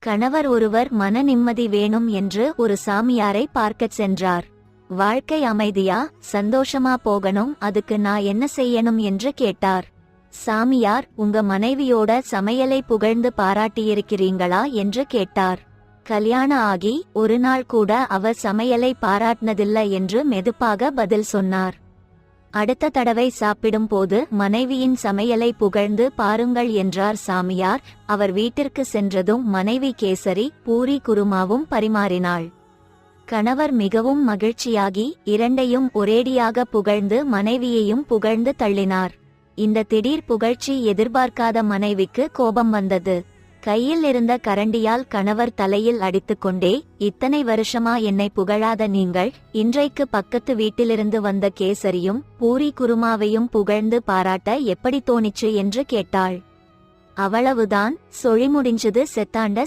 கணவர் ஒருவர் மன நிம்மதி வேணும் என்று ஒரு சாமியாரை பார்க்கச் சென்றார். வாழ்க்கை அமைதியா சந்தோஷமா போகணும், அதுக்கு நான் என்ன செய்யணும் என்று கேட்டார். சாமியார், உங்க மனைவியோட சமையலை புகழ்ந்து பாராட்டியிருக்கிறீங்களா என்று கேட்டார். கல்யாணம் ஆகி ஒரு நாள் கூட அவ சமையலை பாராட்டினதில்லை என்று மெதுப்பாக பதில் சொன்னார். அடுத்த தடவை சாப்பிடும் போது மனைவியின் சமையலை புகழ்ந்து பாருங்கள் என்றார் சாமியார். அவர் வீட்டிற்கு சென்றதும் மனைவி கேசரி, பூரி, குருமாவும் பரிமாறினாள். கணவர் மிகவும் மகிழ்ச்சியாகி இரண்டையும் ஒரேடியாக புகழ்ந்து மனைவியையும் புகழ்ந்து தள்ளினார். இந்த திடீர் புகழ்ச்சி எதிர்பார்க்காத மனைவிக்கு கோபம் வந்தது. கையில் இருந்த கரண்டியால் கணவர் தலையில் அடித்துக்கொண்டே, இத்தனை வருஷமா என்னை புகழாத நீங்கள் இன்றைக்கு பக்கத்து வீட்டிலிருந்து வந்த கேசரியும் பூரி குருமாவையும் புகழ்ந்து பாராட்ட எப்படி தோணிச்சு என்று கேட்டாள். அவ்வளவுதான், சொழி முடிஞ்சது செத்தாண்ட